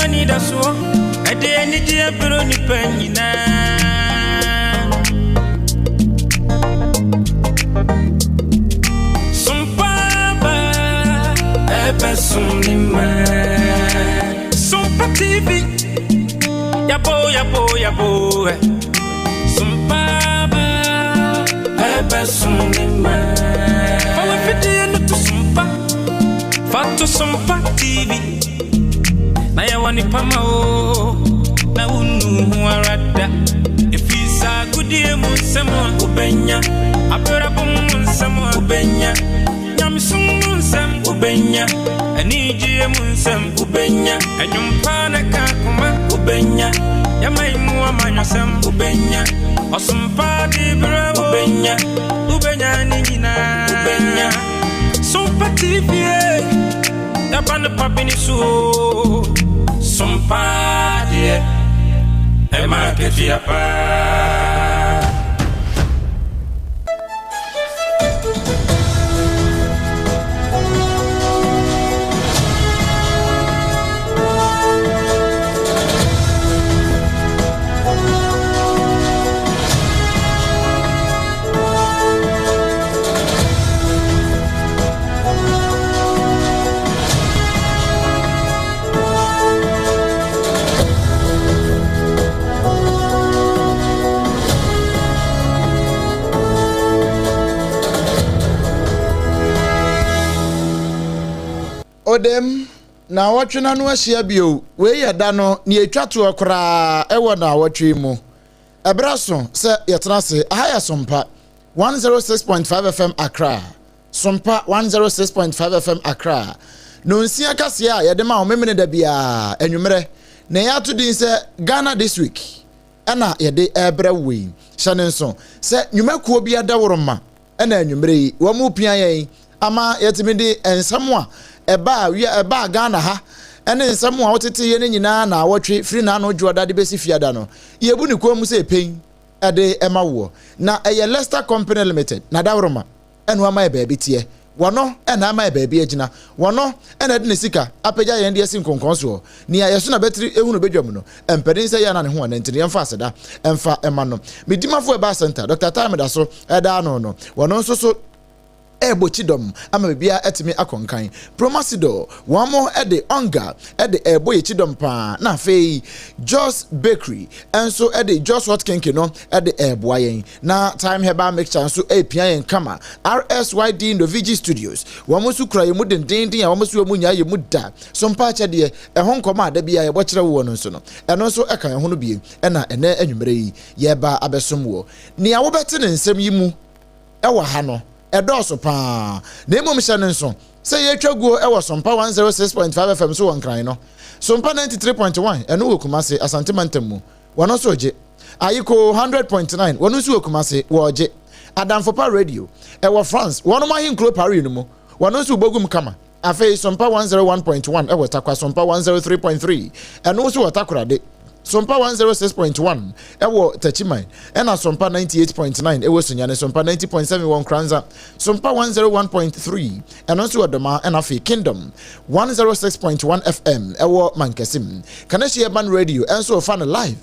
mani da so ade ani dia bro ni panyina Sompa ebe sunima Sompa TV yabo Sompa ebe sunima Fawe fidi no to Sompa Fato Sompa TV na ya wani pama o na unu arada ifisa gudie munsemo ubenya abera bum munsemo ubenya nyamsum munsem ubenya anijie munsem ubenya anyumpa na kakuma ubenya yamaimu amanyosem ubenya osumpa dibra ubenya ubenya ninina ubenya Sompa TV yabane papini su Sompa die ema kefia pa Odem na watchuna no ahia bio we yeda no ne etwa to okra ewo na watwe mu ebraso se yetena se ahaya Sompa 106.5 FM Accra Sompa 106.5 FM Accra no nsia kase a yede ma omemene da bia anwumere na ya to din se Ghana this week ana yede ebra we hyanenso se nwumakuo bia da woroma ana anwumere wo mu pia yen ama yetimidi ensamo eba Ghana ha ene nsemu a wotete ye nyina na awotwe free na no juoda de besi fiada no yebu ni ko mu se pen ade ema wo na eye Leicester Company Limited na dawroma enu ama e baabi tie wono ena ama e baabi agina wono ena de ne sika apagya ye de sinkonkon so ni ayeso na betri ehunu bedwam no empedin se ya na ne ho na ntini emfa aseda emfa ema no medimafo eba center Dr. Time da so eda no wono nso so ebochidom ama bia etimi akonkan promasido wamo ede onga ede eboyechidom pa na fei Jos Bakery enso ede Jos Hot Cake no ede eboayen na Time Herbal Mixture so epia yen kama RSYD Novigi Studios wamo su kra yemu dendenden ya wamo su mu nya yemu da Sompa chede honkoma da bia yebokyere wo no nso no eno nso eka ho no bie na ene anwumere yi yeba abesomwo ni awobete ne nsem yimu ewa ha no edoso pa na emom hyanenso se yetwaguo ewo Sompa 106.5 FM so wonkran no Sompa 93.1 eno wo Kumase Asante Mantamu wono so oje Ayiko 100.9 wono so wo Kumase wo oje Adamfopa Radio ewo France wono ma hinklo Paris no mu wono so bogum kama afei Sompa 101.1 ewo takwa Sompa 103.3 eno so wotakorade Sompa 106.1 ewo Tachiman ena Sompa 98.9 ewo Sunyane Sompa 90.7 won Kranza Sompa 101.3 eno so Odoma ena fi Kingdom 106.1 FM ewo Mankesim Kaneshi Urban Radio enso fan live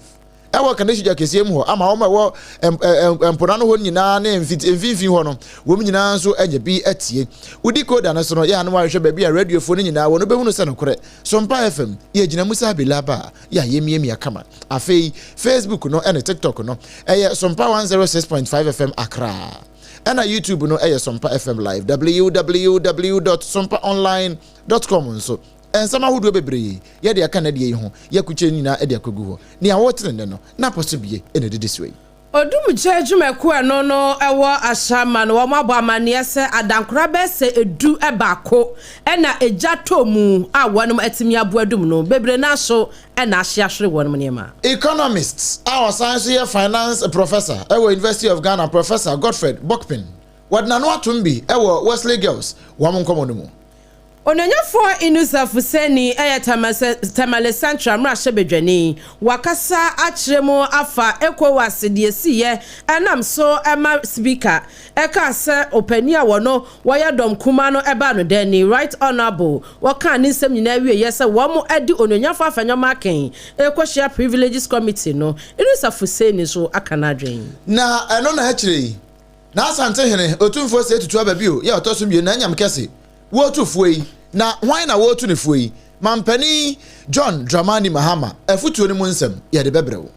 ewo Kaneshi Jakesiem ho ama wo ewo empona ho nyina na emfifi ho no wo nyina nso anye bi atie udi koda na so no ya na wa hwe ba bi radio phone nyina wo no behunu se no kore Sompa FM ye gina musa bilaba ya yemiemi akama afei Facebook no and TikTok no eye Sompa 106.5 FM Accra and YouTube no eye Sompa FM live www.sompaonline.com so en sama hudu bebre ye de aka na de ho ye kuche nyina e de akogu ho ni awotre ne no na posibie ene de this way Odum jejumeku eno no ewo ashama no wamabo amane se adankora be se edu ebako ena ejatomu a wonum atimi aboadum no bebre na so ena ahyiahwere wonum niema economists our science year finance professor ewo University of Ghana Professor Godfred Bokpin wadna no atumbi ewo Wesley Girls wamon komo no mu Onanyafo Inusa Fuseni Tamale Central Mrashe Bedwani wakasa akyeremo afa ECOWAS de siye enam so ema speaker eka se opani a wono woya dom kuma no eba no dani right honorable waka ni nsem nyina wie yese wo mo adi onanyafo afanyo maken ekohia privileges committee no Inusa Fuseni so akanadwen na eno na akyere na asante hene otumfo se tutu ababio ya otosumie na nyam kese wo tufuei na why na wo tu ne fuei mampani John Dramani Mahama afutuo ni mu nsem ye de bebrewo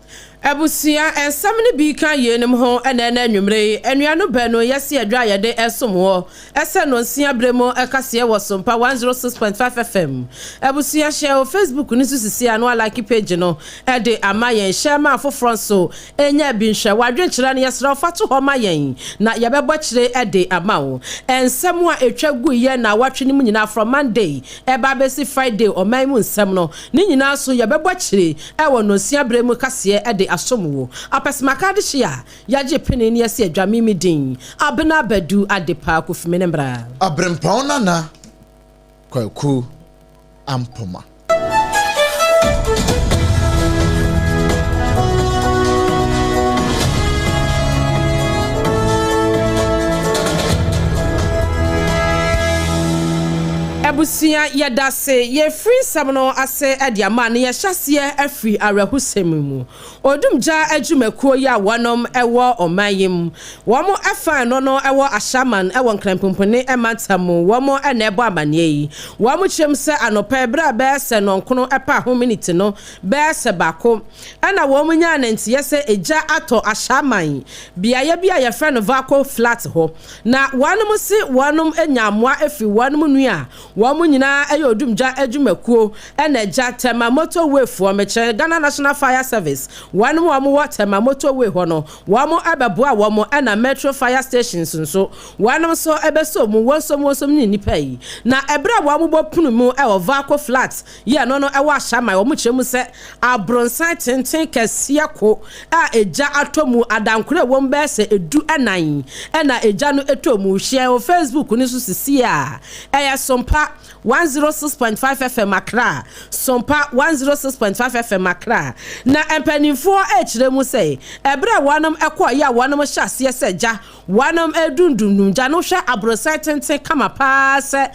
Abusia ensam ne bi kan yenim ho ena anwumre anuano bano yesi adwa ye de esom ho ese no nsia bremo ekase wo SOMPA 106.5 FM abusia share Facebook ni susisi anu like page no e de amayen share ma foforo so enya bi nhwe wadwenkyera ne yesra fato ho mayen na ye bebo kire e de amawo ensam a etwa gu ye na watwe ni mu nyina from Monday e ba besi Friday o man mu nsam no ni nyina so ye bebo kire e wo no nsia bremo kase e de asomuwo apesmaka de hia yaje pene ne yesi adwame midin abena badu adepa kofimene mbra abrempon na kwaku ampoma Abusia yadase ye free samno ase adiama ne ye hyase afri arahusemimu odumja adwumakuo ya wonom ewo omayim womo afa no ewo ashaman ewo nkrampompone ematamu womo enebo amane yi womo chemse anopa bra be se nonkono epa ho minute no be se bako ana womo nya nanti yese eja ato ashaman biaye bia ye friend vako flat ho na wonom si wonom enyamoa afi wonom nua womu nyina ayodumja adwumakuo enaja tema motorway fo meche Ghana National Fire Service womu womu tema motorway ho no womu abeboa womu ena metro fire stations nso womu so ebeso mu wonsom ni nipa yi na ebra womu bopunu mu e vako flat ye no e wa shama womu kyeremu se abronsan tenten kase ko a eja atomu adankure wom be se edu enan ena eja no etomu share o Facebook ni so sisi a eya SOMPA 106.5 FM Accra SOMPA 106.5 FM Accra na empanifo ekyeremu se ebra wonom ekoya wonom hyase seja wonom edundundum ja no hwe abrosai tenten kama pa se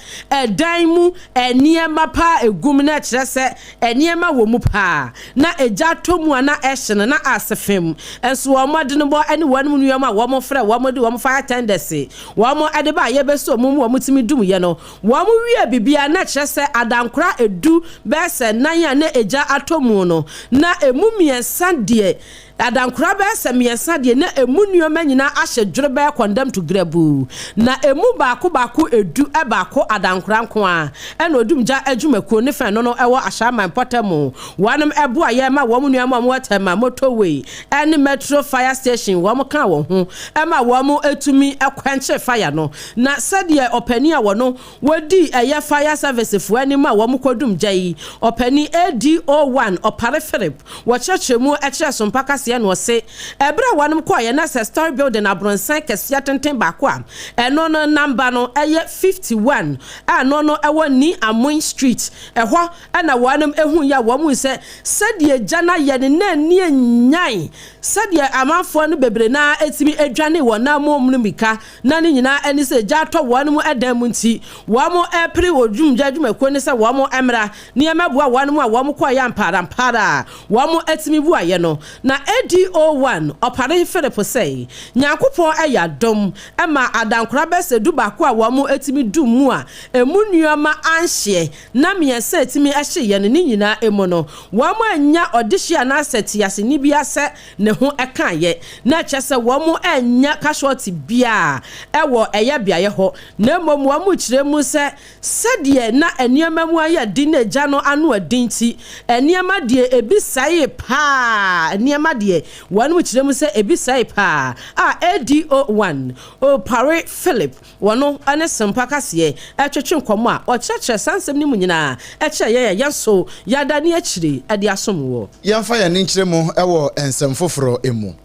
edan mu eniema pa egum na kyerɛ se eniema wo mu pa na eja tomu ana ehye na asefem enso wo mode no bo ene wonom nuam a wo mo frɛ wo mo de wo mo fire tenders wo mo ade ba ye beso mo wo mo timi dum ye no wo mo wie bibia na kyerɛ se adankora edu bese nan ya na eja atomu no na emu miensa de adankora bese miensa de na emu nuoma nyina ahye dwere be condemn to grabu na emu baako edu e baako adankora nko a ena odumja adwumakuo ne fan no ewo ashaman potamo wanam ebo aye ma wo nuoma mo tema motorway ene metro fire station wo mo kan wo ho e ma wo mo etumi ekwanche fire no na sade opani a wo no wodi eye fire service fu ani ma wo mo kodum jai opani ADO1 opare Philip wo chechemu eche SOMPA kase no se ebra wanum ko ye na story building abronsan kase atenten baako a eno no number no eye 51 no ewo ni Amoy Street eho na wanum ehun ya wo mu se sade jana ye ne na ni nyan sade amafo no bebre na etimi adwane wo na momnumika na ni nyina eni se ja to wanum edan mu nti wo mo epre odwumja adwumakuo ne se wo mo emra ni emabua wanum a wo mo ko ya mpara wo mo etimi bu aye no na ADO1 opare Philip say nyankopon eya dom ema adankora bese du baako a wo mo etimi du mu a emu nuoma anhye na miensa etimi ehye ye ne nyina emu no wo mo anya odihye na seti ase ni bia se ne ho eka ye na kyese wo mo anya casualty bia ewo eya bia ye ho na mom wo mo kyeremu se sade na eniema mu aye din na gya no anu adinti eniema de ebisaye pa eniema de wanu mu kyeremu se ebisaye pa ADO1 o pare Philip wono ane SOMPA kase etwetwe nkomo a o kyerkyere sansem ni mu nyina ekyere ye yanso yada ne akyire ade asomwo yamfa ya ne nkyeremu ewo ensem foforo emu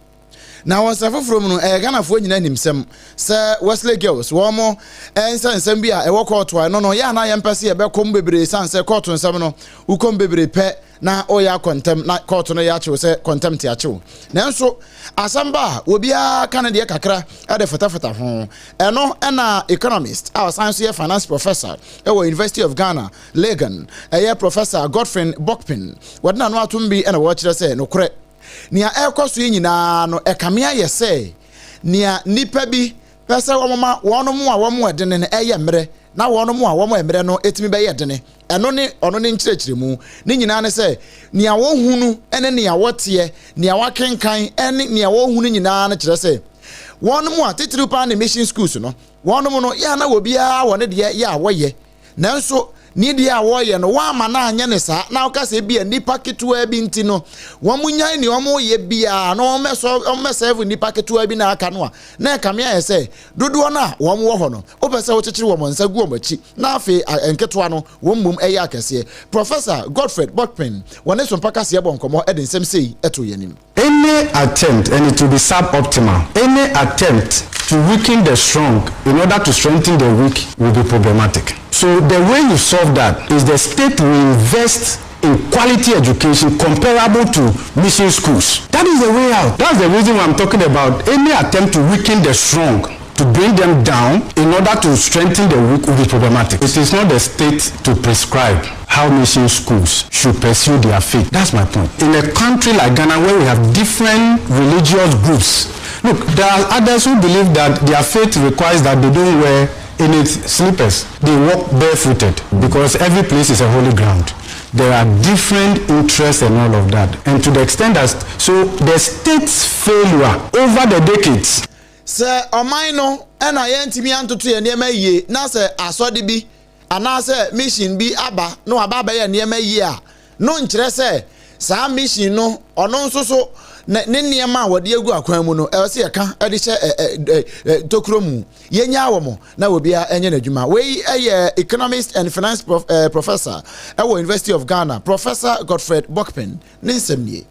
na wonsa from no Ghana fo nyina nimsem se Wesley girls wo mo ensem bi a e wo court wa no ya na yempese e be kom bebre san se court nsem no ukom bebre pe na oya contempt na court no ya chew se contempt ya chew nanso asamba obi a Canada kakra e de fata ho eno na economist our science year finance professor e wo University of Ghana Legon e professor Godfrey Bokpin wadna no atumbi e na wo kire se no kore nia ekoso nyina no ekamea yese nia nipa bi pese womma wonom a womo edene ne eye mre na wonom a womo emre no etimi be yedene eno ne ono ne nkyerechire mu ne nyina ne se nia wo hunu ene nia wote nia wakenkan ene nia wo hunu nyina ne kire se wonom a titiri pa ne mission schools no wonom no ya na wobia wone de ya woye nanso ni dia woye no wa ma na anya ne sa na okase bia nipa ketua bi nti no womunyan ni omo ye bia no omeserve nipa ketua bi na aka no a na kamia ye se dodo na wo mo ho no opese wo kekere wo monsa gu omachi na afi enketua no wo mmom eye akese Professor Godfrey Bokpin wone so mpaka se bonkomo edin sem sei eto yanim. Any attempt, and it will be suboptimal, any attempt to weaken the strong in order to strengthen the weak will be problematic. So the way you solve that is the state will invest in quality education comparable to mission schools. That is the way out. That's the reason why I'm talking about any attempt to weaken the strong, to bring them down in order to strengthen the weak will be problematic. It is not the state to prescribe how mission schools should pursue their faith. That's my point. In a country like Ghana where we have different religious groups, look, there are others who believe that their faith requires that they don't wear any slippers. They walk barefooted because every place is a holy ground. There are different interests and all of that. And to the extent that, so the state's failure over the decades. Se omaino ena yentimi antutu ye niema yie na se asode bi ana se mission bi aba no aba ye niema yie a no nkire se sa mission no ono nsoso ne niema wode agu akwan mu no e se yeka ede hye tokromu yenya awomo na obia enye nadwuma we economist and finance professor at University of Ghana Professor Godfrey Bokpin ninsemnie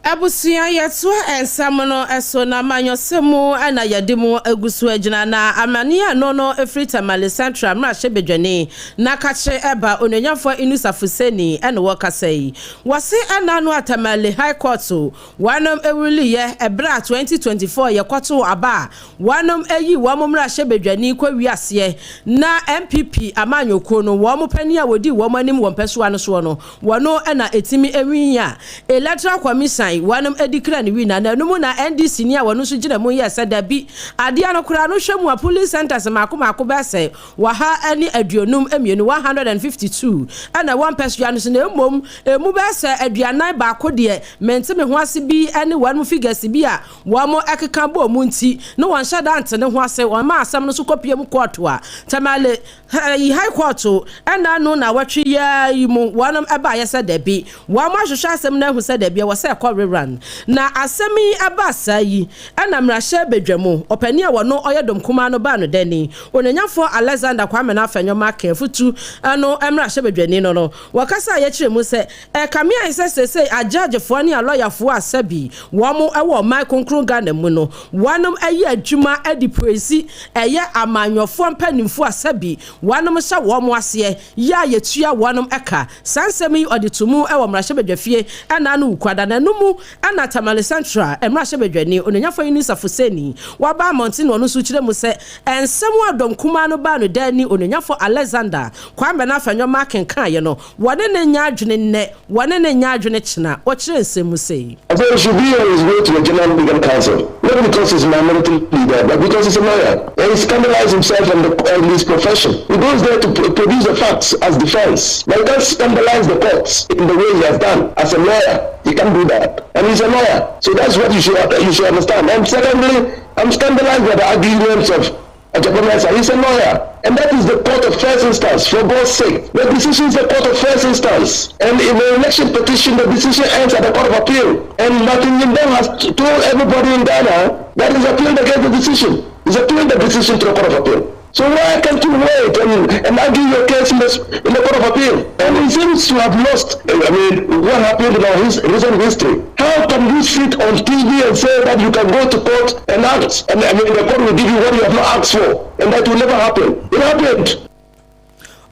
Abusia yetu ensamono eso na manyosemu ana yadimu egusu agina na amania no efrita male central mrashe bedwane na kache eba ononyafo inusafuseni ene wokasei wase ananu atamale high court wanom ewuli ye ebra 2024 ye kwato aba wanom eyi wamo mrashe bedwane kwa wiase na MPP amanyoko no wamo pani a wodi wamo anim wompeso ano so no wono ena etimi ewinya electoral commission wanum edikra ni wina na numu na NDC ni a wonu so gina mu ye sadabi ade anokura no hwemu a police centers mako bese wa ha ani aduonum emienu 152 ana one person anu so na emom emu bese aduanan ba ko de mentime ho ase bi ani wanum figures bi a wamo ekeka bo mu nti no wan shada ante ne ho ase wan ma asam no so kopiem court a tamale high court ana no na watwe ya yimu wanum eba ye sadabi wamo ahwehwe asem na hu sadabi wa se run na asemi abasa yi ana mrahye bedwamo opani a wono oyedom kuma no ba no dani onanyafo Alexander Kwame na afenyo market futu ano mrahye bedwani no wakasa ye kire mu se kamia isese a judge fo ni a lawyer fo asabi wo mo ewo mai konkro Ghana mu no wanom ayi adwuma adipresi eye amanyofo mpanimfo asabi wanom sha wo mo ase ya yetua wanom eka sansemi oditumu ewo mrahye bedwafie ana no ukwada na numu ana tamale central emrahye bedwani onanyafo inusafuseni waba mountain wonu so kire mu se ensemu adom kuma no ba no dani onanyafo Alexander Kwame na afenyo market kan ye no wone ne nya adwene ne wone ne nya adwene china o kire nsemu sei he should be on his way to a general legal counsel, not because he's a minority leader, but because he's a lawyer. And he scandalized himself and his profession. He goes there to produce the facts as defense. But he can't scandalize the courts in the way he has done as a lawyer. He can't do that. And he's a lawyer. So that's what you should understand. And secondly, I'm scandalized by the arguments of he's a lawyer. And that is the court of first instance, for God's sake. The decision is the court of first instance. And in the election petition, the decision ends at the court of appeal. And Martin Yindem has told everybody in Ghana that he's appealed against the decision. He's appealed the decision to the court of appeal. So why can't you wait and argue your case in the Court of Appeal? And he seems to have lost, what happened in our recent history. How can you sit on TV and say that you can go to court and ask, and the court will give you what you have not asked for, and that will never happen? It happened.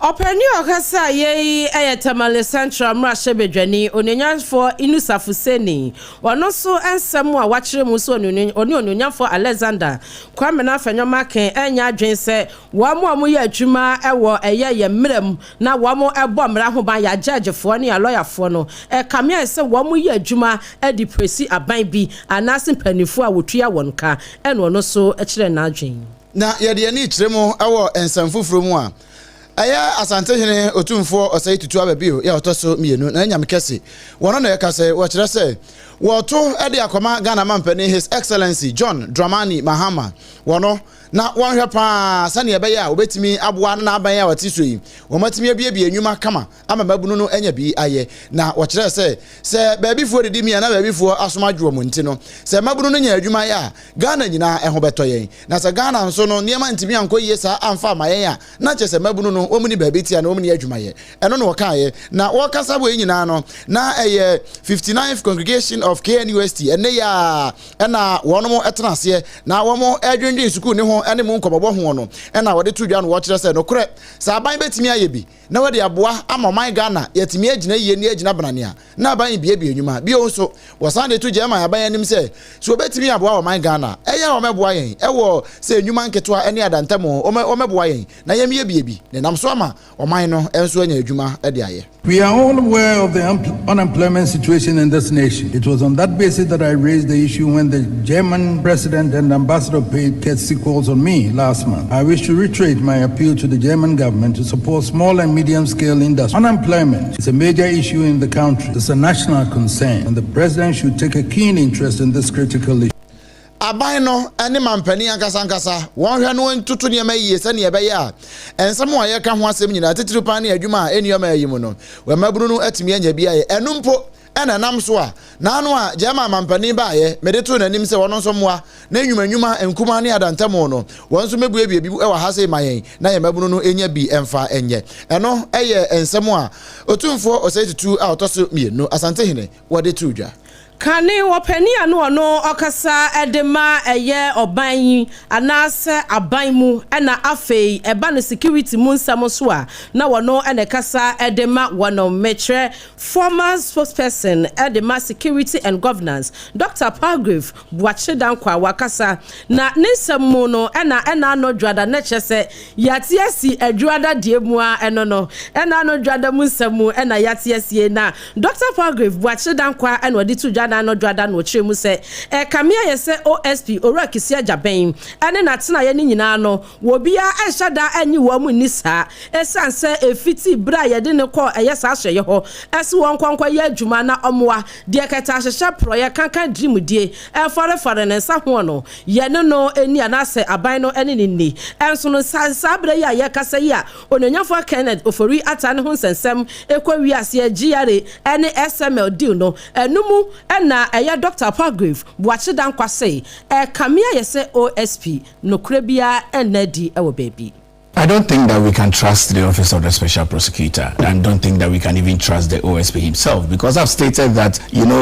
Openi okasa ye Tamale Central Mrashe Bedwani onyanfo Inusafu Seni ono so ensem a wachire mu so onyanfo Alexander Kwame na fanyoma ken enya adwen se wo mo ye adwuma ewo ye mmerem na wo mo ebo mmra ho ban ya judgefo ne ya lawyerfo no kamia se wo mo ye adwuma edipresi aban bi anase mpanifo a wotua wonka eno ono so kire na adwen na ye de ni kire mu ewo ensem fufuro mu a aya asante hene otumfo osai tutu ababio ya otoso mienu na nyam kese wono na yakase wo kire se woto ede akoma Ghana mampani His Excellency John Dramani Mahama wono na wonhwe pa sane ebe ya obetimi aboa na aban ya watiso yi wo matimi abie enwuma kama ama mabunu no anya bi aye na wo kire se baabi fuo didi mi na baabi fuo asomadwo mo nti no se mabunu no nya adwuma ya Ghana nyina eho beto yen na se Ghana nso no niema ntimi ankoyie sa amfa mayen ya na che se mabunu no omuni baabi tia na omuni adwuma ye eno no wokaye na wo kasa bo nyina no na 59th congregation of KNUST ene ya na wono etenase na wo mo adwendwen school ne ho ene mu nkobobo ho no ena wode tudwa no wo kire se no kure sa aban betimi aye bi na wode aboa ama man Ghana yetimi agina yie ni agina banania na aban bie enwuma bi onso wosan de tuje ama aban anim se so betimi aboa wa man Ghana eya wo meboa yen ewo se enwuma nketoa ene adantamo o meboa yen na yemie bi ne nam so ama o man no enso anya adwuma ede aye. We are all aware of the unemployment situation in this nation. It was on that basis that I raised the issue when the German president and ambassador paid courtesy calls on me last month. I wish to reiterate my appeal to the German government to support small and medium-scale industry. Unemployment is a major issue in the country. It's a national concern, and the president should take a keen interest in this critical issue. Aban no ene mampani ankasa wonhwe no ntutu ne mayiye sane ebe ya ensem wa ye ka ho asem nyina titiru pan ne adwuma enioma ayimu no we maburu no atimi anya bia ye enumpo ena nam so a na anu a jema mampani ba ye medeto nanim se wono so moa na enwuma enkuma ne adantamo no wonso mebue bia bi e wa hase mayen na ye maburu no enya bi emfa enye eno eye ensem a otumfo osetitu a otoso mienu asante hene wode tudwa Kani wopani anu ono okasa edema eye oban anase aban mu ena afei eba no security mu nsam so a na wono ene kasa edema wono metre former spokesperson edema security and governance Dr. Palgrave Buache Dankwa wakasa na nsam mu no ena no dwada na chese yate asi adwada die mu a eno no ena no dwada mu nsam mu ena yate asi na Dr. Palgrave Buache Dankwa ena odi tu no dwada no chire mu se kamia ye se OSP orakisi ajaben ene na tena ye ni nyina no wo bia ehada anyi wo mu ni sa esanse efiti bra ye de ne ko eye sa hye ye ho ese won kwankwa ye adwuma na omwa de keta hye proye kankan dream die fare ne sa ho no ye ne no eni anase aban no ene ni enso no sa bra ye ye kasa ye a ononyafo Kenneth ofori ata ne ho sensem ekwa wi ase GRA ene SML deal no enumu na Dr. Palgrave Buache Dankwa say kamia yese OSP no krebia enedi ewo baby. I don't think that we can trust the Office of the Special Prosecutor, and don't think that we can even trust the OSP himself, because I've stated that,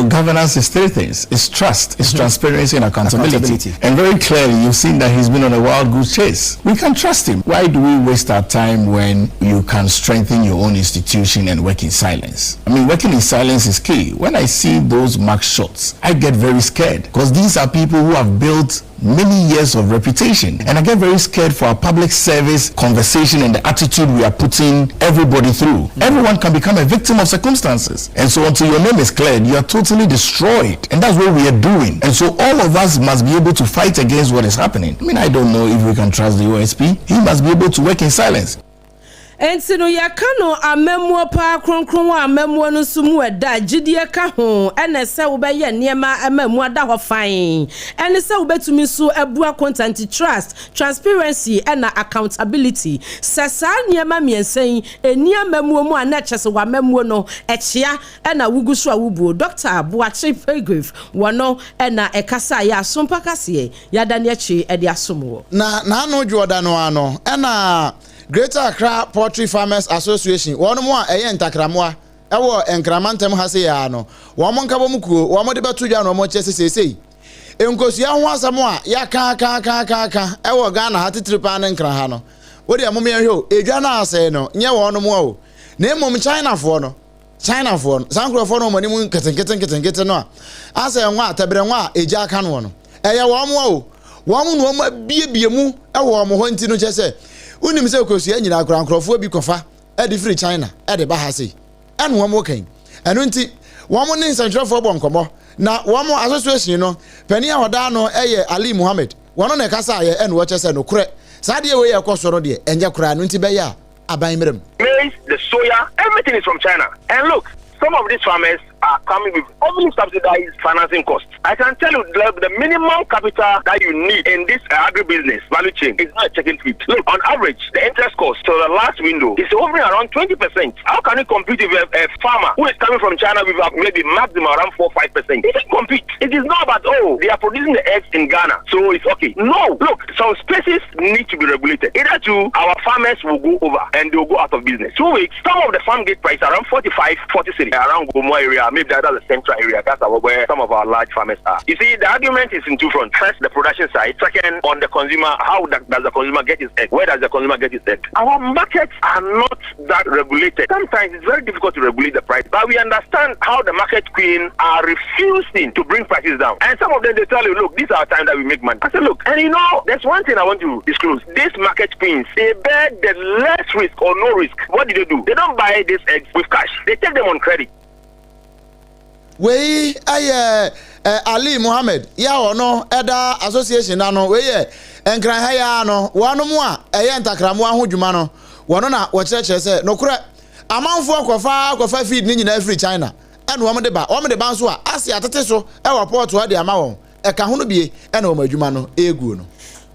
governance is three things. It's trust, it's transparency and accountability. And very clearly, you've seen that he's been on a wild goose chase. We can trust him. Why do we waste our time when you can strengthen your own institution and work in silence? I mean, working in silence is key. When I see those mark shots, I get very scared, because these are people who have built many years of reputation, and I get very scared for our public service conversation and the attitude we are putting everybody through. Everyone can become a victim of circumstances, and so until your name is cleared, you are totally destroyed, and that's what we are doing. And so all of us must be able to fight against what is happening. I mean, I don't know if we can trust the OSP. He must be able to work in silence. Enti no yaka no amemmo pa kronkron wa amemmo no sumu eda gidie ka ho ene se wo be ye niema amemmo ada ho fan ene se wo betumi so abua content trust transparency and accountability sesa niema miensen eni amemmo mu ana chese wa amemmo no echia ena wugusu awubuo Dr. Abuachi Pegrave wono ena ekasa ya SOMPA kase ya dane echi e de asomo na no dwoda no ano ena Greater Accra Poultry Farmers Association one mo eye ntakramoa ewo enkramantem ha se ya no wo mo nka bo mukuo wo mo de beto dwa no mo che sesei enkosia ho asamo a ya ka ewo Ghana ha titripa ne nkra ha no wo de mo me hwe edwa na ase no nye wo no mo o na emom China fo sankro fo no mo ni mu keten no a ase nwa atabre nwa eja aka no no eye wo mo o wo mo no mo biebie mu ewo mo ho nti no che se unim se kosia nyina akrankrofo bi kofa e di free China e de ba ha sei ene wo mo kan eno nti wo mo ne nsantrofo bo nkomo na wo mo association no pani ahoda no eye Ali Muhammad wono ne kasa ye ene wo chese no kure sa de we ye kosoro de enje kura no nti be ya aban merem. Maize, the soya, everything is from China. And look, some of these farmers are coming with heavily subsidized financing costs. I can tell you the minimum capital that you need in this agribusiness value chain is not a checking feet. Look, on average, the interest cost to the last window is hovering around 20%. How can you compete with a farmer who is coming from China with maybe maximum around 4-5%? It can compete. It is not about, they are producing the eggs in Ghana, so it's okay. No, look, some species need to be regulated. Either our farmers will go over and they will go out of business. 2 weeks, some of the farm gate price around 45, 40 cities around Gomo area. Maybe that's the central area. That's where some of our large farmers are. You see, the argument is in two fronts. First, the production side. Second, on the consumer. How does the consumer get his egg? Where does the consumer get his egg? Our markets are not that regulated. Sometimes it's very difficult to regulate the price. But we understand how the market queen are refusing to bring prices down. And some of them, they tell you, look, this is our time that we make money. I said, look, and you know, there's one thing I want to disclose. These market queens, they bear the less risk or no risk. What do? They don't buy these eggs with cash. They take them on credit. We Ali Muhammad ya ono eda association na no we enkran ha ya no wonu mu a eye ntakramo ahodwuma no wono na wo cheche se no kure amanfo akofa feed ni nyina free China ene wo de ba nso a ase atete so e wo port wa de ama won e ka ho no bie ene wo madwuma no eguo no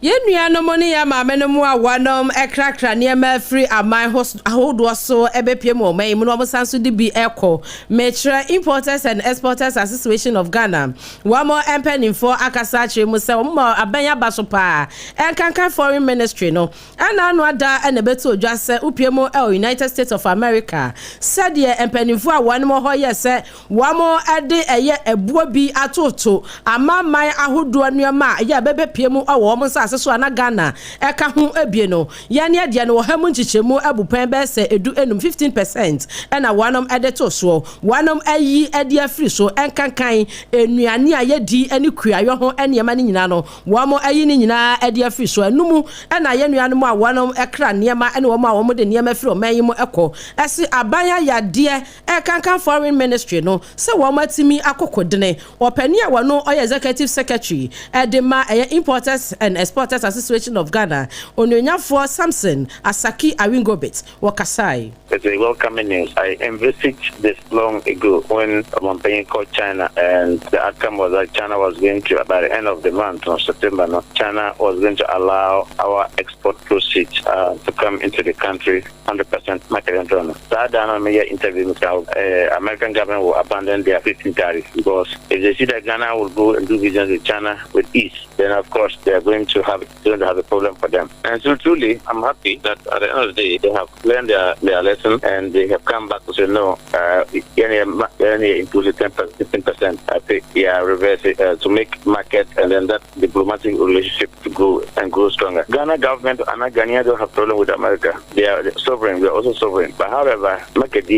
Yenua no money ya maame no mu a wanom ekrakra niema free amai ahodo so ebepiem o mai mu no omosanso de bi eko metre Importers and Exporters Association of Ghana wamo empenin for akasa che mu se mo abanya baso pa enkankan foreign ministry no ana no ada ene beto odwa se upiemo United States of America said ye empenin for wanom ho ye se wamo ade eye ebuo bi atoto amamai ahodo anuama ya bebepiem awo mo so ana Ghana eka hu ebie no yane ade no hamu nchichemu abupan be se edu enum 15% ena wanom edeto so wanom ayi ade afri so enkankan enuane ayedi ani kuayo ho enema ni nyina no wamo ayi ni nyina ade afri so enumu ena ye nuane mu a wanom ekra niema ene wo ma wo de niema afri o man yi mu eko esi abanya yade enkankan foreign ministry no se wo matimi akokodene opani a wono oye executive secretary edema Importers and Exporters Association of Ghana Onyonyafo Samson Asaki Awingobit Wakasai. It's a welcoming news. I envisaged this long ago when a campaign called China, and the outcome was that China was going to, by the end of the month of September, China was going to allow our export proceeds to come into the country 100% market control. That done on media interview with the American government will abandon their 15 tariffs, because if they see that Ghana will go and do business with China with ease, then of course they are going to have a problem for them. And so truly, I'm happy that at the end of the day, they have learned their lesson and they have come back to say, no, any include 15%, I think, reverse it to make market and then that diplomatic relationship to grow stronger. Ghana government and Ghanaians don't have problem with America. They are sovereign, we are also sovereign. But however, market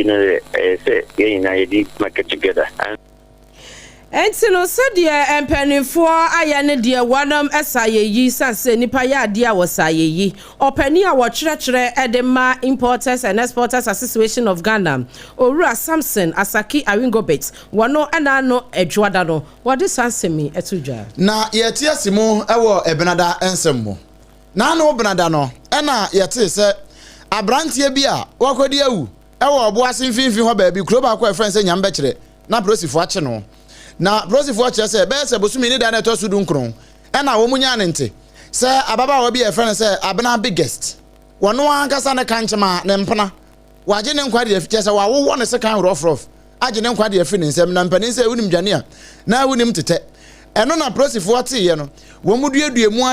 market together. And Enti no sedie empanifo ayane de wanom esayeyi sanse nipa ya ade a wosayeyi opani a wo kyerɛkyerɛ edema Importers and Exporters Association of Ghana Owura Samson Asaki Awingobit wono ana no adwada no wode sansemi etudwa na yete asimu ewo ebenada ensem mu na no benada no na yete se abrantie bi a wakodi awu ewo obo asen finfin ho ba bi kuro ba ko efren se nyambe kire na prosifo ache no na prosifo ache se be se bosumi ni da na to sudu nkron e na wo munya ne nte se ababa wo bi efren se abena biggest wono ankasa ne kanchema ne mpena waje ne nkwade afiche se wawo ne se kan rof aje ne nkwade afi ne nsem na mpani se wunim dwane a na wunim tete eno na prosifo ate ye no wo mu dueduemu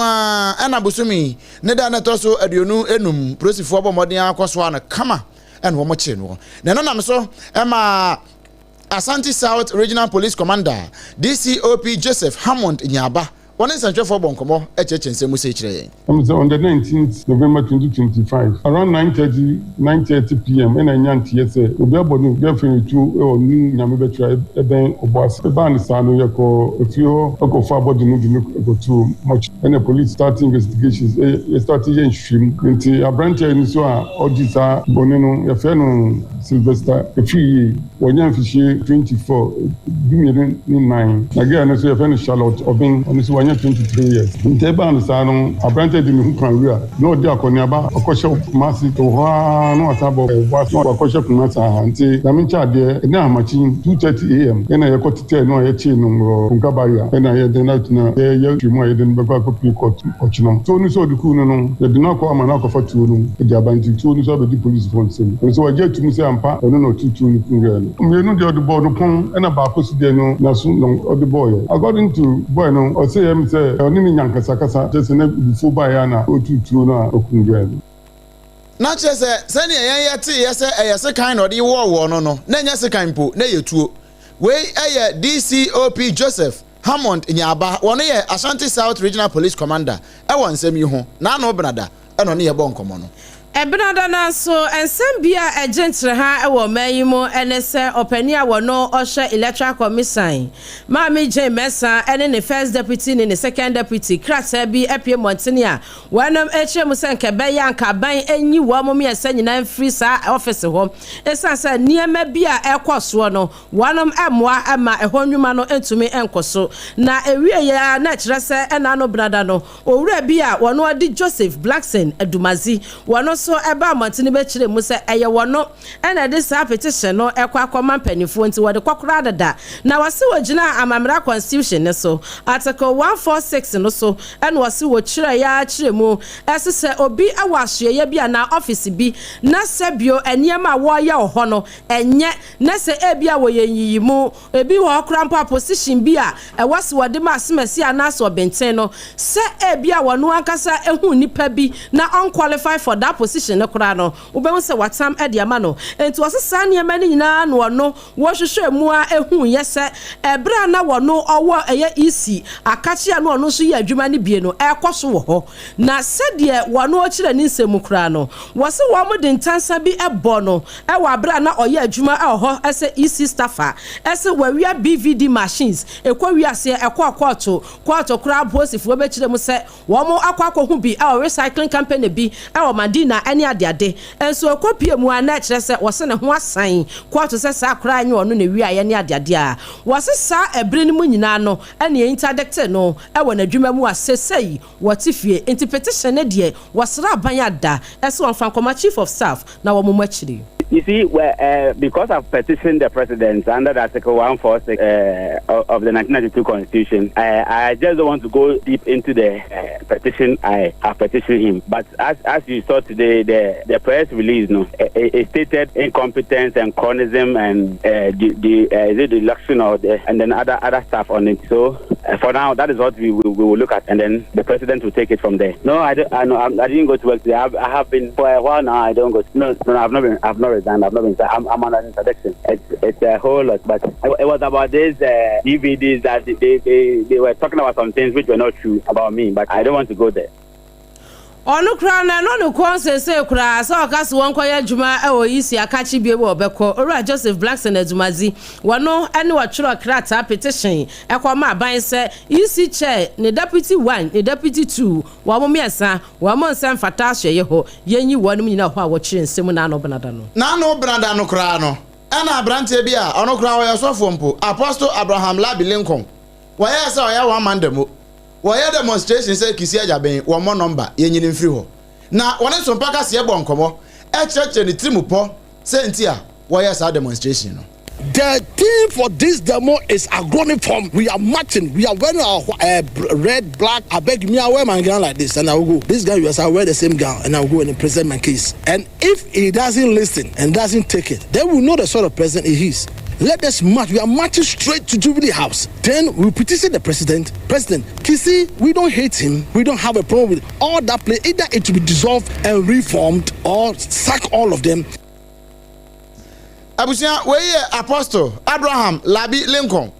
a na bosumi ne da na to so aduonu enum prosifo obomoden akoso ana kama and wo mo che no na no nam so ema Asante South Regional Police Commander DCOP Joseph Hammond Nyaba one central for bonkomo echechense mu se kire on the 19th November 2025 around 9:30 p.m. and anyantie se obi abodu girlfriend tu e onu nyame betra eben oboase ban sanu yako efio okofa abodu no dinu go much and the police start investigations started in stream into abranche ni so a odisa boneno ya fe no Sylvester efi wonya fichie 24 9 again no so ya fe no Charlotte Obin on so 23 years. Nteba ansano abrante di mi kwan wi a no di akoniaba akoshe masi to ha no atabo was no akoshe kumasa anti na mincha de na amachi 2:30 am na ye kotite no ye chi no nkabaria na ye de na ye twimu ye de be kwa kopi kochino so ni so di ku no ye de na ko amana ko fatu no de abanti so ni so be di police front sem so wa je tumi se ampa no no tutu ni ku no me no de odbo no pon na ba ko si de no na so no odbo according to boy no o say say onimi nyankasa just na before buy na otutu na okungwe na chese se ne yen yete yese eyese kan no de wo no na nya se kan po na yetuo we eye DCOP Joseph Hammond Nyaba wono ye Ashanti South Regional Police Commander e won nsem yi ho na no brada e no ne ye bonkomo no Ebenada na so ensembia agentre ha ewo mayimo enese opani a wono ohye electoral commission Mami J Mesa ene ne first deputy ne second deputy krata bi epie montene a wanam echem senke be yanka ban enyi wo mom yesa nyina free sa office ho esansa niema bi a ekoso no wanam emoa ama ehonwuma no entumi enkoso na ewie ya na kirese ena no brada no owura bi a wono odi Joseph Blackson Adumazi wono so eba mantini be kire mu se eye wono ena de sa petition no ekwa akoma mpanifo nti wode kwakora dada na wase wogina amamra constitution ne so article 146 no so ena wase wo kire ya kire mu esese obi awahwe ya bia na office bi na sebio eniema wo ya ho no enye na se ebia wo yenyiyimu ebi wo krampa position bi a wase wode ma asemasi anaso benten no se ebia wono ankasa ehu nipa bi na unqualified for that position ne kura no ubemu se watam e dia ma no enti wosesa ne ma ni nyina no no wo hwehwe mu a ehu yese ebra na wono owo eye isi akachi ano no so ye adwuma ne bie no ekoso wo ho na se de wono okire ni nsemu kura no wose wo mo de ntansa bi ebo no e wa bra na oye adwuma e ho ese isi staffer ese wawia BVD machines ekwa ase ekwa kwato kura bosifo be kire mu se wo mo akwa hu bi e recycling company bi e wo madina ani ade enso ekopie mu ana kire se wose ne ho asan kwato se sa kura anyi ono ne wi aye ne ade a wose sa ebre ni mu nyina no ene interdict no e wo na dwuma mu asesei wotifie interpretation ne de wasra abanyada ese won fan koma chief of staff na wo mo akiri. You see, because I've petitioned the president under the Article 146 of the 1992 Constitution, I just don't want to go deep into the petition. I have petitioned him. But as you saw today, the press release, it stated incompetence and cronyism and the election and then other stuff on it. So for now, that is what we will look at, and then the president will take it from there. No, I didn't go to work today. I have been for a while now. I don't go. No, I've not been. I've not been. I'm on an interdiction. It's a whole lot, but it was about these DVDs that they were talking about some things which were not true about me, but I don't want to go there. Onu kra na no no konsese kra so okase won koye djuma e o isi akachi bie we obekọ ora Joseph Blackson Adumazi wono ene wa chiro krata petition e kwa ma ban se isi chair ne deputy 1 ne deputy 2 wa mo miesa wa mo nsem fata hye ho yenyi wonum nyina ho a wo chire nsem na no benada no kra no ana abrante bi a ono kra wo yesofo mpo Apostle Abraham Labi Lincoln wa yesa o ya wa mandemo wo ya demonstration say kisi ajaben wo mo number yenyini mfiri ho na one SOMPA ka se e bon komo e cheche ni trimupo se ntia why is demonstration no. The theme for this demo is agronomic form. We are marching. We are wearing our red, black. I beg me, I wear my gown like this, and I will go. This guy, yes, I wear the same gown, and I will go and present my case. And if he doesn't listen and doesn't take it, then we know the sort of president he is. Let us march. We are marching straight to Jubilee House. Then we petition the president. President, Kisi, we don't hate him. We don't have a problem with all that play. Either it will be dissolved and reformed, or sack all of them. Abusia weye Apostle Abraham Labi Lincoln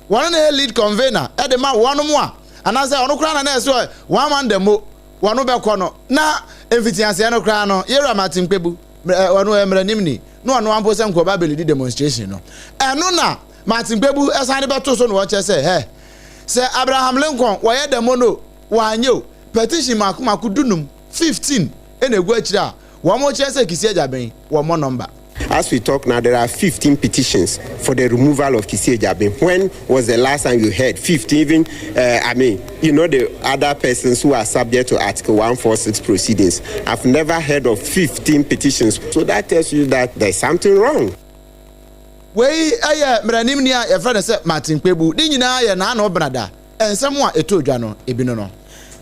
one na lead convener e de ma one mo a anase ono kra na so one man demo one be kɔ no na emfitianse no kra no yera Martin Kpebu ono emranim ni no ono ampo se nko ba belidi demonstration no eno na Martin Kpebu esane beto so no wo che se Abraham Lincoln woye demo no wanyo petition maku dunum 15 ena egu akira wo mo che se Kisi Ajaben wo mo number. As we talk now, there are 15 petitions for the removal of Kisi Ajaben. When was the last time you heard 15? Even, the other persons who are subject to Article 146 proceedings. I've never heard of 15 petitions. So that tells you that there's something wrong. Wey mranim ni a friend say Martin Kpebu. Di nyina ye na no brada. Ensem a etodwa no ebino no.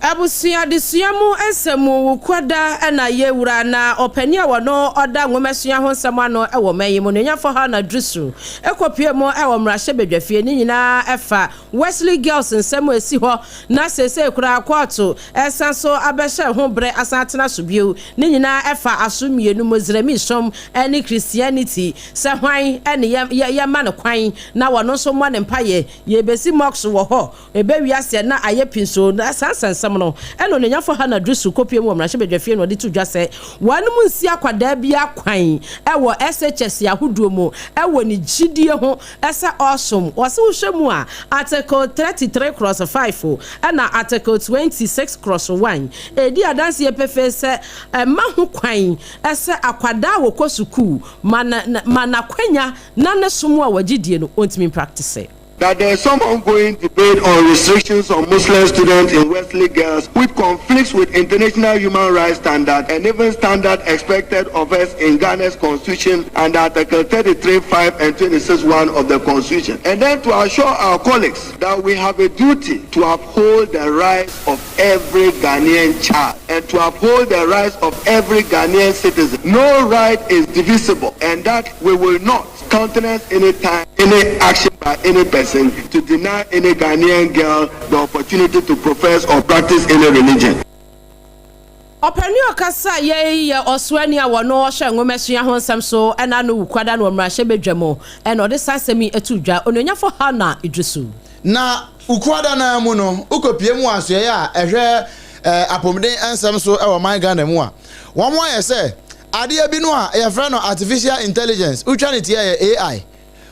Abusia de suamu ensemu kwada na yewura na opani a wono oda nwomesua ho nsem ano e wo mayi mo nya fo ha na drusu ekopie mo e wo mrahye bedwafie ni nyina efa Wesley Girls nsem esi ho na sese kura kwatu esanso abehye ho bre asantena sobio ni nyina efa asomienu mozremi som eni Christianity se hwan eni ye ma ne kwan na wono so mo ne mpaye ye besi mox wo ho ebe wiase na aye pinso na sansan no eno ne nyafo ha na drusu kopie mu omrahye bedwafie no de to dwase wanum nsi akwada bia kwan ewo SHS yahoduo mu ewo ni gidie ho esa awesome wose wohwemu a article 33/5 na article 26/1 edi adanse epefe se ma ho kwan esa akwada wo kosuku mana kwanya na ne somu a wagidie no ontimi practice. That there is some ongoing debate on restrictions on Muslim students in Wesley Girls, which conflicts with international human rights standards and even standard expected of us in Ghana's constitution and Article 33.5 and 26.1 of the constitution. And then to assure our colleagues that we have a duty to uphold the rights of every Ghanaian child and to uphold the rights of every Ghanaian citizen. No right is divisible, and that we will not countenance any action by any person to deny any Ghanaian girl the opportunity to profess or practice any religion. Opani okasa ye oswani a wono hwe nwomesua ho nsem so ena no kwada no mrahye bedwamo ena ode sasemi etudwa ononyafo ha na idrusu na ukwada na mu no ukopie mu aso ye a ehwe apomden ensem so e wo man Ghana mu a wo mo ayese ade bi no a ye frɛ no artificial intelligence utwanity ye AI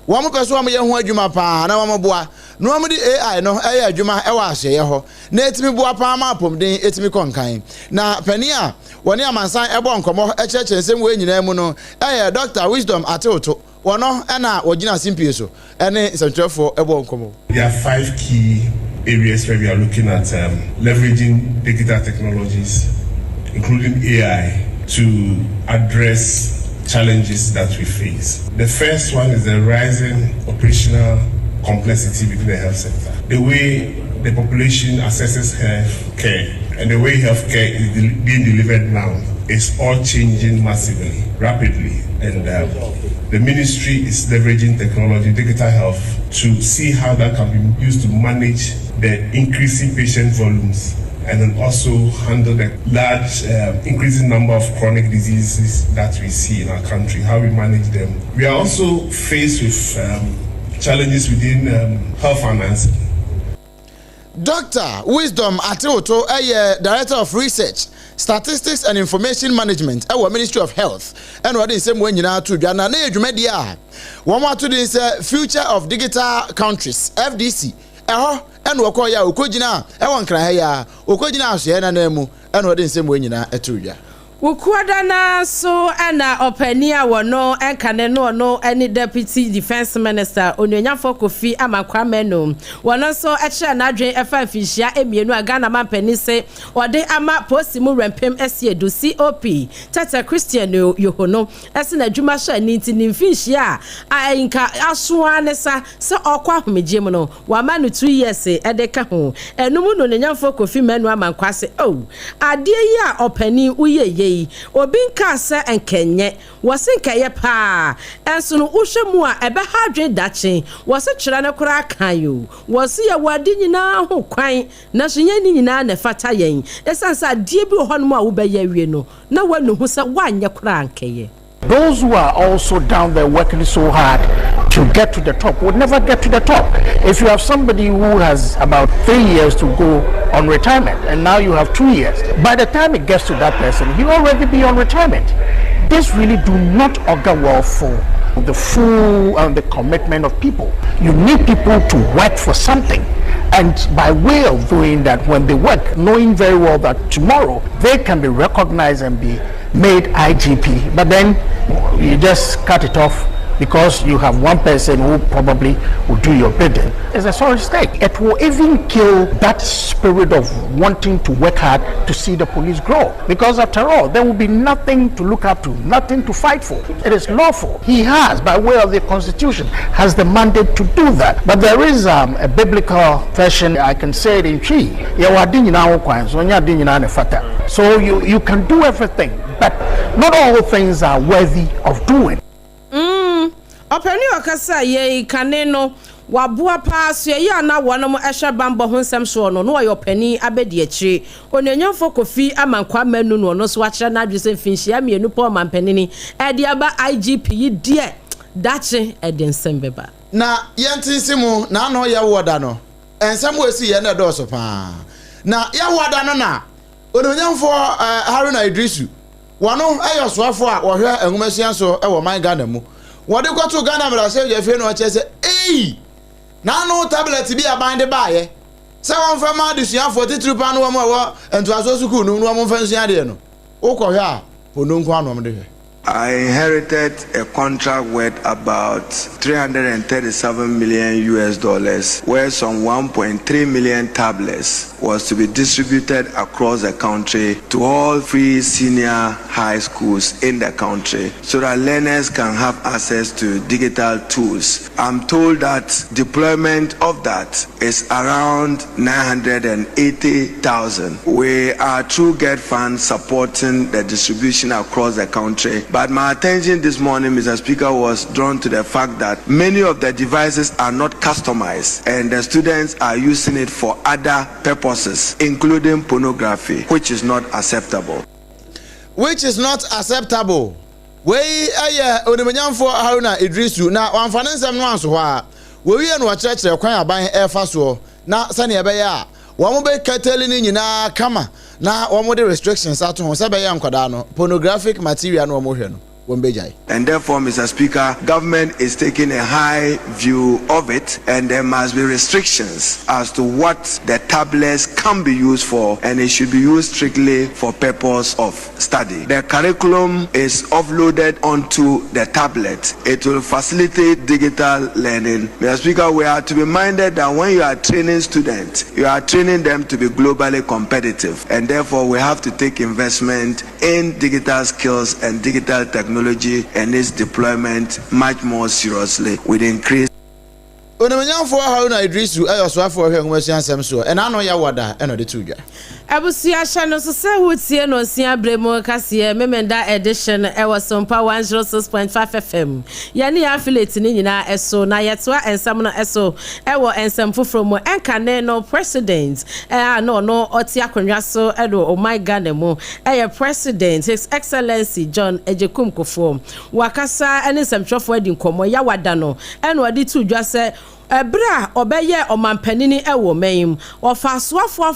wo mo peso wo mo ye ho adwuma pa na wo mo boa no mo di AI no e ye adwuma e wa ahye ye ho na etimi boa pa ma apomden etimi konkan na pani a woni amansan e bo nkomo e cheche nsem we nyina mu no e ye Dr. Wisdom Ateoto wono e na wogina simpie so ene sentrefo e bo nkomo. There are 5 key areas where we are looking at leveraging digital technologies including AI to address challenges that we face. The first one is the rising operational complexity within the health sector. The way the population accesses health care and the way health care is being delivered now is all changing massively, rapidly. And the ministry is leveraging technology, digital health, to see how that can be used to manage the increasing patient volumes and then also handle the large increasing number of chronic diseases that we see in our country, how we manage them. We are also faced with challenges within health financing. Dr. Wisdom Ateoto, Director of Research, Statistics and Information Management, our Ministry of Health, and what is the same way you know to Ghana. One more to this Future of Digital Countries, FDC. And Wakoya, Ukojina, Ewan Kraya, Ukojina, Siena Nemu, and what is the same way you know a tuya. Ukuadana so ana openia wono enkane no any deputy defense minister Onyonyafo Kofi Amakwame no wono so eche na adwen efa fihia emienu agana mampani se ode ama posimu rempem esiedu COP Tata Christian Yohono ese na adwuma sha ni ntini mfihia a enka asoa ne sa se okwa homegiem no wa ma no 2 years edeka ho enum no Onyonyafo Kofi manu amankwase ade yi a opani uyeye obi nka se enkenye wose nkeye pa enso no uhwemu a ebe ha adwen dache wose kyera ne kora kan yo wose ye wade nyina ho kwan na so yen nyina na fata yen esansa die bi ho no a wo be ye wie no na wanu hu se wanye kora nkeye. Those who are also down there working so hard to get to the top would never get to the top. If you have somebody who has about 3 years to go on retirement and now you have 2 years, by the time it gets to that person, he'll already be on retirement. This really do not augur well for the full and the commitment of people. You need people to work for something. And by way of doing that, when they work, knowing very well that tomorrow they can be recognized and be made IGP, but then you just cut it off because you have one person who probably will do your bidding. It's a sorry mistake. It will even kill that spirit of wanting to work hard to see the police grow. Because after all, there will be nothing to look up to, nothing to fight for. It is lawful. He has, by way of the Constitution, has the mandate to do that. But there is a biblical version, I can say it in Chi. So you can do everything, but not all things are worthy of doing. Openi okasa ye kaneno wabua pass ye ya na wonom ehwe bambo ho nsem so no no openi abedi akire Onyonyafo Kofi Amakwame no no so akire na adwese finhia mienu po mampanini e dia ba IGP yi die dache e de nsem beba na yentinsimu na no ye woda no ensem wesi ye na do so pa na ye woda no na Onyonyafo Haruna Idrisu wano ayo soafo a wo hwe enwumasian so e wo man Ghana mu wode kwato Ghana mra se je fe no che se na no tablet bi abande baaye se won fa ma dusuafo titiri pa no wo ento aso suku no wo fa nsuan de no ukọ hwe a ononku anom de hwe. I inherited a contract worth about $337 million, where some 1.3 million tablets was to be distributed across the country to all free senior high schools in the country so that learners can have access to digital tools. I'm told that deployment of that is around 980,000. We are through GET funds supporting the distribution across the country. But my attention this morning, Mr. Speaker, was drawn to the fact that many of the devices are not customized and the students are using it for other purposes, including pornography, which is not acceptable. Which is not acceptable. We Onyonyafo Haruna Idrisu na wamfane nsem no anso ha we wi no akyerekere kwan aban efa so na sane ebe ya wo mo be kateli ni nyina kama na wo mo de restrictions ato ho se be ya nkwada no pornographic material no wo mo hwe no. And therefore, Mr. Speaker, government is taking a high view of it, and there must be restrictions as to what the tablets can be used for, and it should be used strictly for purpose of study. The curriculum is offloaded onto the tablet. It will facilitate digital learning. Mr. Speaker, we are to be minded that when you are training students, you are training them to be globally competitive, and therefore we have to take investment in digital skills and digital technology and its deployment much more seriously with increase. Onyonyafo Haruna Idrisu ayo soafo hwe enwasian sem so e na no ya wada e no de tudwa abusia hye no so se wotie no sia bremo kase memenda edition e was SOMPA 106.5 FM ya ne affiliate ni nyina eso na yetoa ensam no eso e wo ensam foforo mo enkane no president no oti akonwa so e do my Ghana mo e president His Excellency John Ejekum Kofo wakasa ene semtwofo adi nkomo ya wada no e no adi tudwa se ebra obeye omanpanini ewo mayim ofasuafo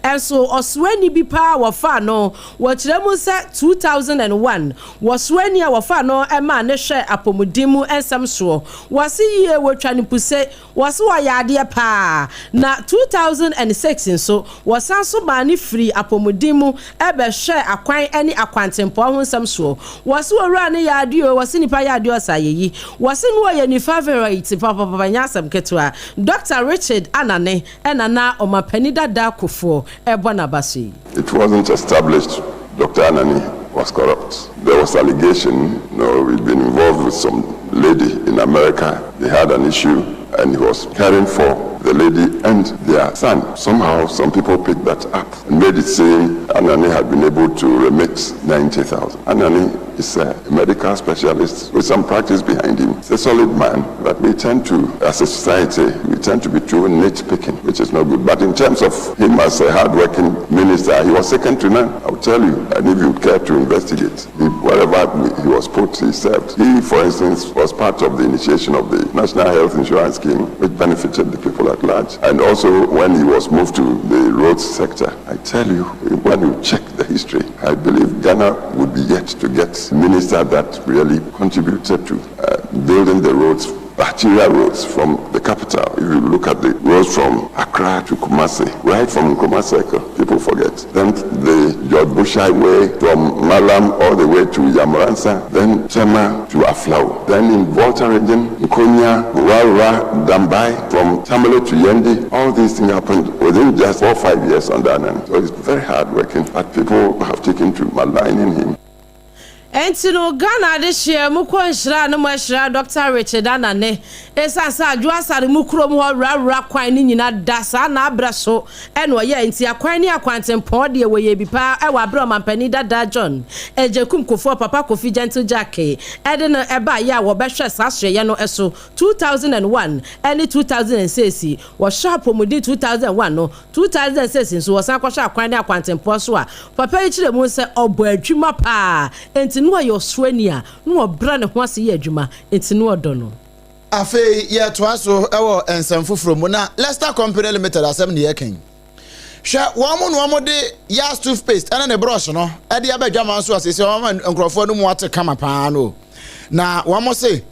enso osweni bi pa wofa no wochiremu se 2001 wosweni a wofa no ema ne hwe apomudimu ensem so wasi yie wotwa ne puse wasi wayade pa na 2006 nso wasanso ba ne free apomudimu ebe hwe akwan ani akwantempo ho nsem so wasi wora ne yade o wasi nipa yade o sayeyi wasi no ye ni favorite papa nyasem ketwa Dr. Richard Anane enana omapani dada kofo ebona basi. It wasn't established Dr. Anani was corrupt. There was allegation, we'd been involved with some lady in America. They had an issue and he was caring for the lady and their son. Somehow some people picked that up and made it seem Anani had been able to remit 90,000. Anani is a medical specialist with some practice behind him. He's a solid man, but we tend to, as a society, we tend to be too nitpicking, which is not good. But in terms of him as a hard-working minister, he was second to none, I'll tell you. And if you care to investigate, wherever he was put, he served. He, for instance, was part of the initiation of the National Health Insurance Scheme, which benefited the people at large. And also, when he was moved to the roads sector, I tell you, when you check the history, I believe Ghana would be yet to get a minister that really contributed to building the roads, arterial roads from the capital. If you look at the roads from Accra to Kumasi, right from Kumasi, people forget. Then the George Bush Highway from Malam all the way to Yamoransa, then Tema to Aflau. Then in Volta region, Nkonya, Wawa, Dambai, from Tamale to Yendi, all these things happened within just 4 or 5 years under Anani. So it's very hard working, but people have taken to maligning him. Entino Ghana this year muko nshira no mwashira Dr. Richard Anane esansa adwasare mukuro mu hora kwan ni nyina dasa na abraso eno ye enti akwan ni akwantempon de we bi pa e wa bro mampani dada John ejekum kofo papa Kofi Gentle Jack ede no eba ya wo behwe sasre ye no eso 2001 ene 2006 wo sharp mudi 2001 no 2006 so wo san kwasha akwan ni akwantempon so a papa ichire mu se obo adwuma pa enti no yo swenia no bra ne ho ase ye adwuma enti no odo no afe ye to aso ewo ensem foforo mu na Leicester Company Limited asem ne yeken hwe wo de Yas toothpaste ene ne brush no e de abadwama so asese wo ma nkrofo no mu ate kama pa no na wo mo se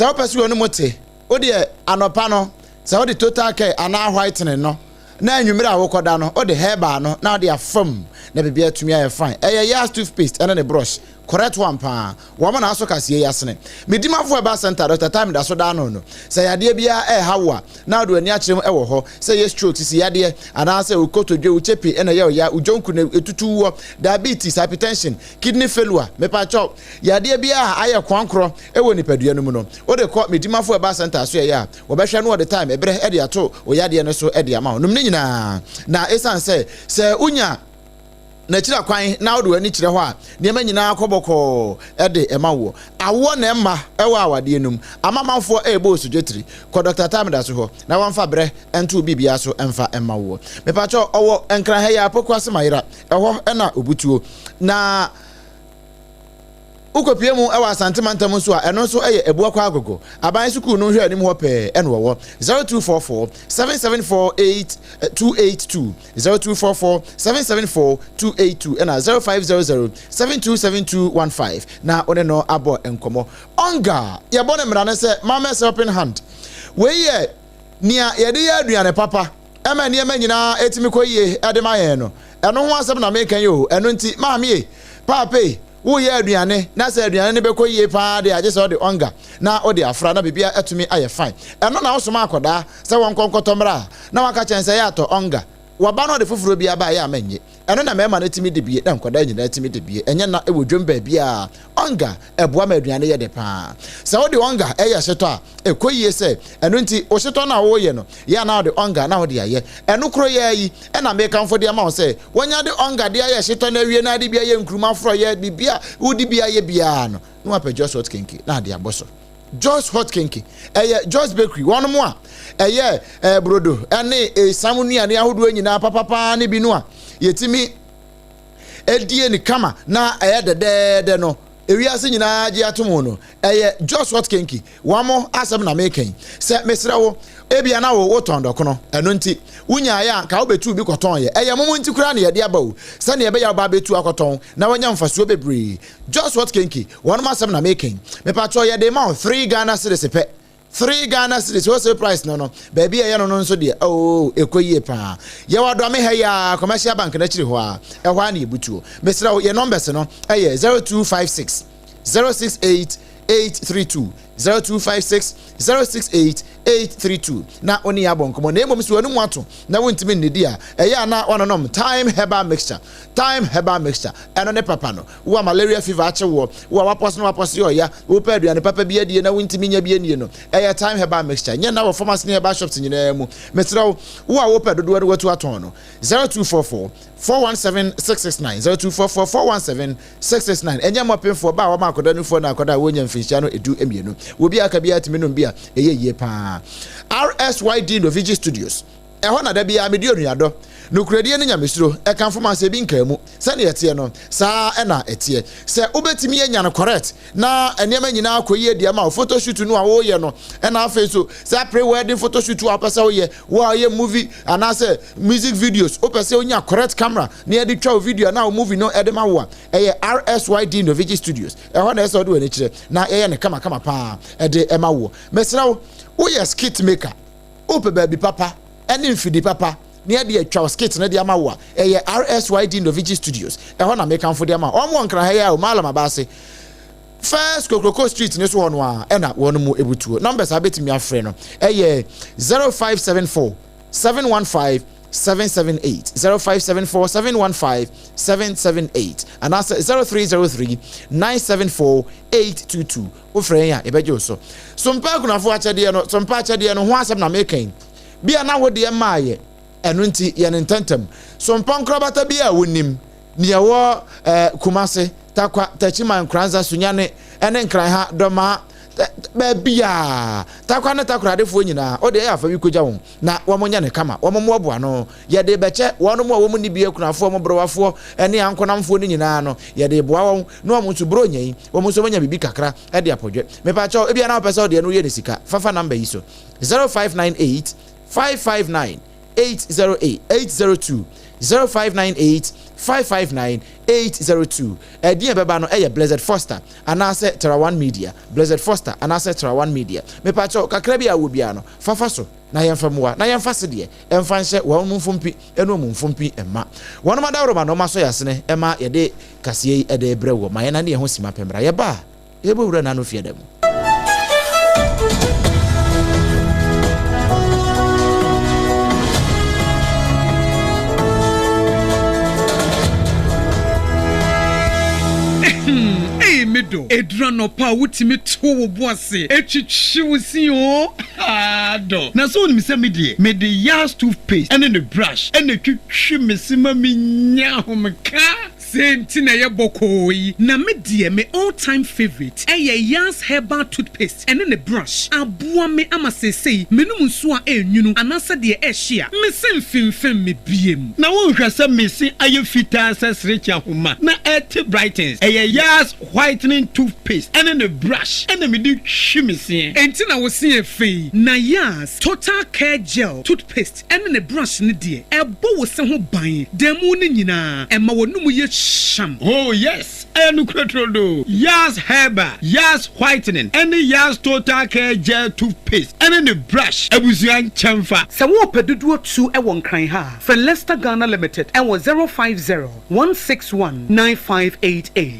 wo pese wo no mote wo de anopa no se wo de total care ana whitening no na anwumire a wokoda no wo de hairbar no na wo de afam na bibia atumi aye fine Yas toothpaste ene ne brush correct one pa woman na aso kase yasene medimafo eba center Dr. Time da so da no say yade bia hawa na do ani akirem ewo ho say yes stroke si yade ana say ukotodwe uchepi ena ya ujonku na etutu wo diabetes hypertension kidney failure mepa chop yade bia aye kwankro ewo nipadua no mu no wo de ko medimafo eba center so ya wo behwe no all the time ebre e de ato wo yade no so e de ama no nyina na esan say unya na chira kwan na odo ani chire ho a ne ma nyina akoboko ede emawo awo na emma ewa awade enum amamanfo ebo osudwetri ko Dr. Tamida so ho na wamfa bre ento bibia so emfa emawo mepacho owo enkran ha ya apokwa semayira eho na obutuo na ukopie mu ewa santimantam so a eno so eye ebu akwa agogo aban sukuu no hwe anim ho pe eno wo 0244 7748 0244 774 282 ena 0500 727215 na one no abo enkomo onga ye bone mra ne se mama helping hand we ye nia ye de ya aduane papa ema ne ema nyina etimi koyie ade maye no eno ho asem na mekan yo eno nti maame ye papa wo ye aduane na se aduane ne beko yie pa de age se o de onga na o de afra na bibia atumi aye fine eno na osoma akoda se won konkotomra na waka chense ya to onga waba no de foforo bia ba ya manye eno na mema na timi de bie na nkoda nyina timi de bie enye na ewodwom ba bia onga eboa ma aduane ye de pa se o de onga eye hyeto a ekoyie se eno nti o hyeto na wo ye no ya na o de onga na o de aye eno kro ye yi na me kanfo de ma o se wonya de onga de aye hyeto na wie na de bia ye nkruma fro ye bibia udi bia ye bia no no ape just hot kinky na de aboso just hot kinky just bakery one more brodo ene samunua ne ahodo nyina papa ne bi no a yetimi edie ni kama na dedede no ewiase nyina gye atomo no just what kenki wamo asem na making se mesra wo ebia na wo tondo kono eno nti wunya ya ka wo betu bi koton ye momo nti kura na ye de aba wo se na ye be ya ba betu akoton na wanya mfasuo bebre just what kenki wonu asem na making me pa cho ye de ma 3 Ghana cedis pe 3 Ghana cedis what's the price no baby ye no nso de ekoyie pa ye wado me ha ya commercial bank na chiri ho a ehwa na ebutuo mesra wo ye numbers no 0256 068 832 0256 068 832 na oni abon komo na emom si wonu mu ato na wontimi nnedi a eya na ononom time herbal mixture eno ne papa no wo malaria fever ache wo wapos yo ya wo pa aduane papa bi adie na wontimi nya bi anie no eya time herbal mixture nya na wo pharmacy ne herbal shops nyina mu metro wo pa dodo no watu aton no 0244 417 669 0244 417 669 enya mopemfo ba wa makoda nufo na akoda wonya mfinhia no edu emienu wo bi aka bi atiminom bi a eyeye pa RSYD Novigi Studios ehona da bia medio nuado nukuredie ne nyamesuro ekanfo ma se bi nkamu se ne yete no saa na etie se obetimi enya no correct na enema nyina akoye dia ma photo shoot no a wo ye no na afa so se pre wedding photo shoot a pesa wo ye movie ana se music videos o pesa onya correct camera na ye de twa video na movie no edema wo eye RSYD Novigi Studios ehona eso do ne kire na ye ne kama pa ede ema wo mesra wo ye skit maker o pe baby papa eni mfidi papa near the Charles Kate na dia mawa RSYD Novigi Studios na make am for dia ma omo nkra ha ya o malama ba se first Kokoko Street ne so hono a na wonu mu ebutuo numbers abetimi afre no 0574 715 778 0574 715 778 and answer 0303 974 822 ofre ya ebejo so mpa kunafo achade no so mpa achade no ho asem na making bia na wo de maaye enu nti ye ntentem so mponkro bata bia wonim ne wo kumase takwa tachiman kranza sunyane ene nkran ha doma ba bia takwa ne takrade fo nyina o de ya fa bi koja won na wo monya ne kama wo mo boa no ye de beche wono mo wo mu ni bia kunafo mo browafo ene ankonamfo ni nyina no ye de boa won no mo ntu bro nyi wo mo so monya bibi kakra e de apodwe me pa cho e bia na pesa o de no ye ne sika fafa number yi so 0598 559 808 802 0598 559 802 Edie beba no Blessed Foster anase Terawan Media Blessed Foster anase Terawan Media me pacho kakra bia wo bia no fafa so na yemfamoa na yemfase de emfanhye wo mumfompi eno mumfompi emma wono madawro ma no maso yasene emma yede kasie ede brewo ma yana ne ho sima pembra ye ba ye bo wura na no fie dem Medo edrano pa wutimi to wo boase etwitwi wusi o ado na so ni se mede yas toothpaste and the brush and the twitwi mesima minya homka sentina ye bokoi na me all time favorite yas herbal toothpaste and the brush aboa me amasesei menum so a enwunu anasa de ehia me semfimfem me biem na wo hwese mesi aye fita sesrecha homa na et brightens yas whitening toothpaste and the brush and me do chimisi entina wo se efe na yas total care gel toothpaste and the brush ne de ebo wo se ho ban demu ne nyina ema wonum ye sham. Oh yes, Enukratrodo. Yas Herbal, Yas Whitening, and the Yas Total Care Gel Toothpaste, and then the brush. Ebuzian Chamfa. Sawo pedudu 2 e won kan ha. For Leicester Ghana Limited, and was 050-161-9588.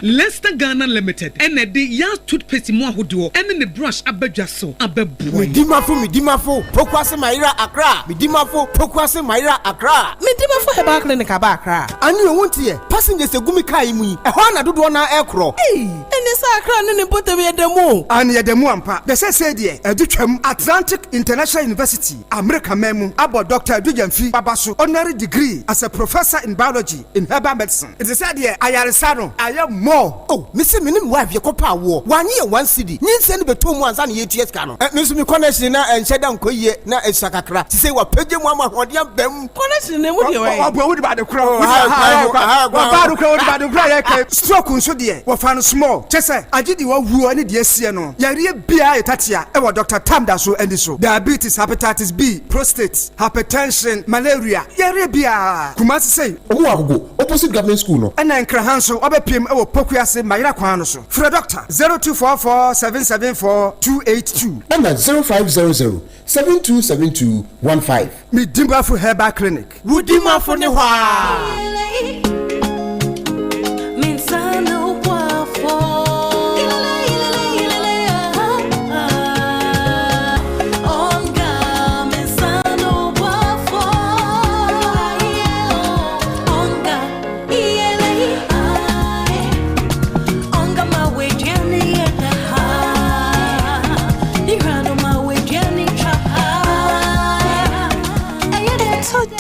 Leicester Ghana Limited, and the Yas Toothpaste mo ahodo, and then the brush abejaso abebu. Midimafo, Pokwase Maira Accra. Midimafo, Pokwase Maira Accra. Midimafo Herbal Clinic Accra. Anu won't here. Passengers a gumi kai mu. E ho na dodo na ekro. Ene Wasa Accra ne pote me demo. An ye demo ampa. The say there edutwam Atlantic International University America memu about Dr. Edujamfi Babaso honorary degree as a professor in biology in herbal medicine. It is said there ayaresano I am more. Oh, Mr. Minim wife yekopa wo. 1 year 1 cedi. Nyin send beto mu ansa na yeties ka no. Nso mi connection na enhyeda nkoye na esakakra. Ti say wa page mu amahode bam. Connection na mu de wai. Obo wo di ba de kro. Wa ba do kro wo di ba do kro ye ka stroke nso de. Wo fa no small. Chese agidi wa wu ne de asie no. Yare bia etatia e wo Dr. Tamda so endi so. Diabetes, hepatitis B, prostate, hypertension, malaria. Yare bia. Kumasi say owo agogo opposite government school no. Ena nkrahanso obepiem e wo pokuase mayira kwan no so. Free doctor 0244 774 282 and 0500 727215. Me Dimbafu Herbal Clinic. Wudima for ne hwa.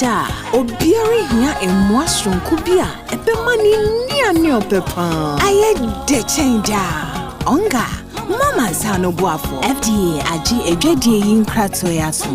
Da obiari hia emwa sonko bia ebema ni nia opepa aye de change onga mama sano boafo FDA agi edwadie yin krato ya so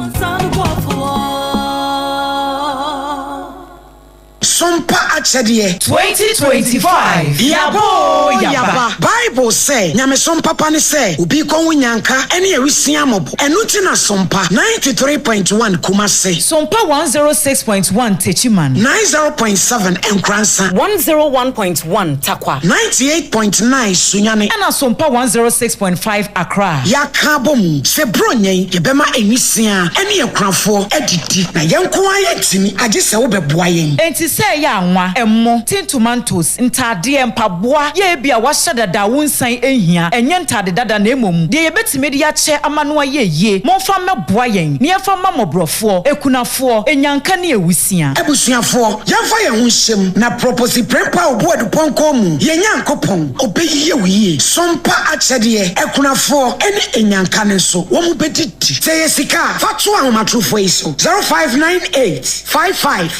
SOMPA achedie 2025 yaba Bible say nyame SOMPA pane say obi kon wunyanka ene ewisia mobo enuti na SOMPA 93.1 Kumase SOMPA 106.5 Techiman 90.7 Enkransa 101.1 Takwa 98.9 Sunyane ana SOMPA 106.5 Accra yakabom se bronyen yebema enisia ene ekranfo edidi na yenko ayetimi age se wo beboa yen enti se ya anwa emmo tin tomatoes ntade empaboa ye bia wa hyedada wonsan ehia enye ntade dada na emom de yebetime de ya che amano ayeye monfa meboa yen ne yefa mamobrofo ekunafo enyanka ne ewusia ebusuafo yemfa ye ho hyem na propose prepa obo aduponko mu ye nyankopon obeyiye wiye SOMPA achede ekunafo ene enyanka ne so wo mu bedidi se yesika fatu ahomatrofo iso 0598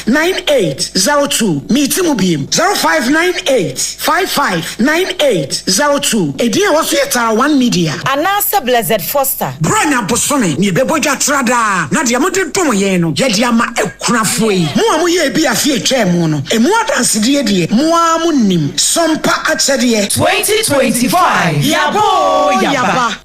559802 meetimu biem 0598559802 ediye waso yetara 1 media anasa Blessed Foster branya bosome ni bebodwa trada na de amode tomo ye no ye de ama ekunafo yi mu amu ye bi afie etwemu no emu adanse de de mu amu nim SOMPA achede 2025 yaba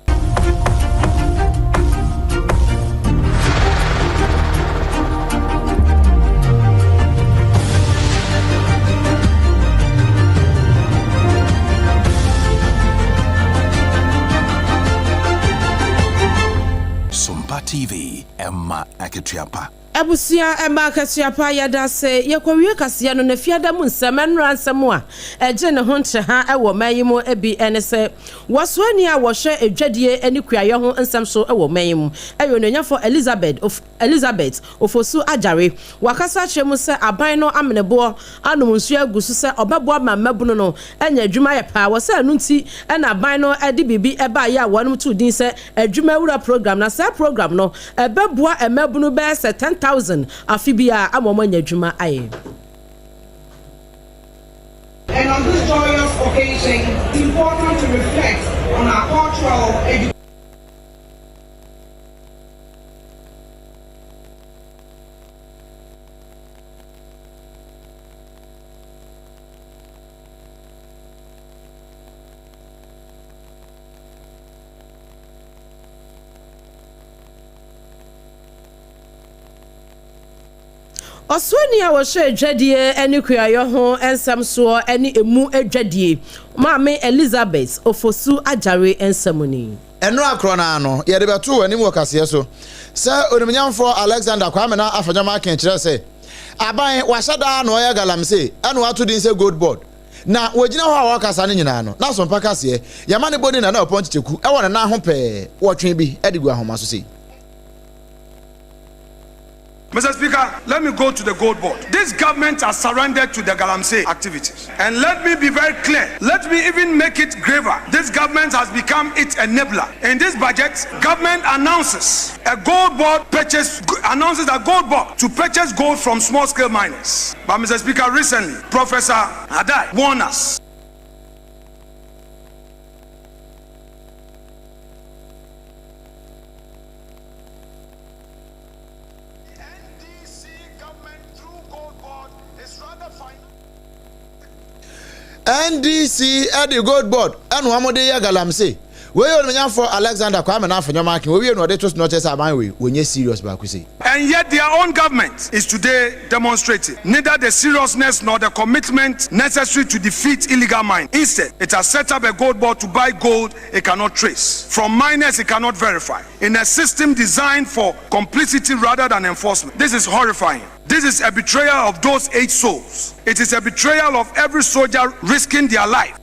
TV Emma Aketiapa Abusia Emma Aketiapa yada se yekwawie kase no na fiada mu nsemenra nsemo a eje ne ho nche ha ewo mayimo ebi ene se woso ani a wo hwe edwadie ani kuaye ho nsem so ewo mayimo eyo no nyafo Elizabeth ofosu ajare wakasa chemu se aban no amenebo anum nsu agusu se obebo mamabunu no enya adwuma ye pa wo se anu nti ena aban no edi bibi eba ya wonum tu din se adwuma wura program na se program no ebeboa emabunu be se 10,000 afibia amomanya adwuma aye. And on this joyous occasion, it's important to reflect on our cultural education. Oswani a wo hwe adwadie eni kuayo ho ensam so eni emu adwadie maame Elizabeth ofosu ajare ensamuni eno akrona no ye de beto ani mu okase so se onimnyamfo Alexander Kwame na afanyama kan kire se aban washada no ya galamse eno ato din se gold board na wogina ho a wakasa ne nyina no na SOMPA kase yama ne bodi na na oponcheku e wona na ho pe wo twen bi edigu ahoma so se Mr. Speaker, let me go to the gold board. This government has surrendered to the Galamsey activities. And let me be very clear. Let me even make it graver. This government has become its enabler. In this budget, government announces a gold board to purchase gold from small-scale miners. But Mr. Speaker, recently, Professor Adai warned us. NDC at the gold board and one day Galamsey. We on for Alexander Kwame na for your marking. We know they just notice about we when you serious back we say. And yet their own government is today demonstrating neither the seriousness nor the commitment necessary to defeat illegal mining. Instead, it has set up a gold board to buy gold it cannot trace from miners it cannot verify in a system designed for complicity rather than enforcement. This is horrifying. This is a betrayal of those 8 souls. It is a betrayal of every soldier risking their life.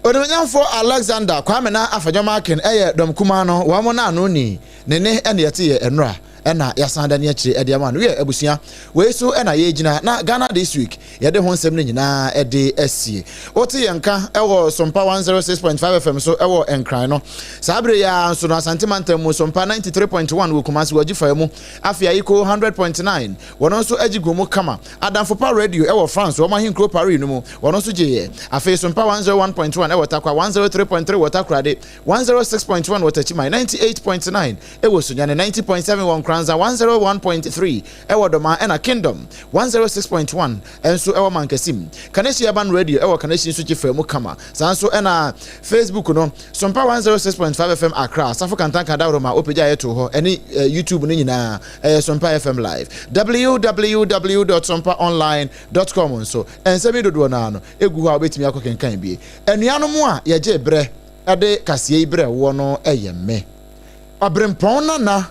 Odemanyam for Alexander Kwame na afanyamaken dom kumano wamona no ni nene ene yete ye enra ena yasanda ne akire ediama no ye abusia we so ena ye gina na Ghana this week ye de ho nsem ne nyina ede asie wote yenka ewo SOMPA 106.5 FM so ewo enkran no sabre ya so no asantemantam mu SOMPA 93.1 wo Kumasi wajifa mu afia iko 100.9 wono so agigomu kama Adamfopa radio ewo France wo mahinkro Paris no mu wono so gye afia SOMPA 101.1 ewo takwa 103.3 wotakrade 106.1 wotachima 98.9 ewo sunyane 90.7 Kranza 101.3 ewo doma ena Kingdom 106.1 enso ewo Mankasim Kanesi Urban Radio ewo Kanesi nso chifa mu kama sanso ena Facebook no SOMPA 106.5 FM Accra safo kantanka dawroma opeja yeto ho eni YouTube no nyina SOMPA FM live www.sompaonline.com so ensemi dodo na no egu ha obetimi akokenkan bie enuanom a yeje bre ade kasie bre wo no eyeme abrempon na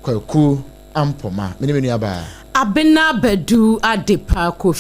kwaku ampoma mini aba abena bedu adepa kofi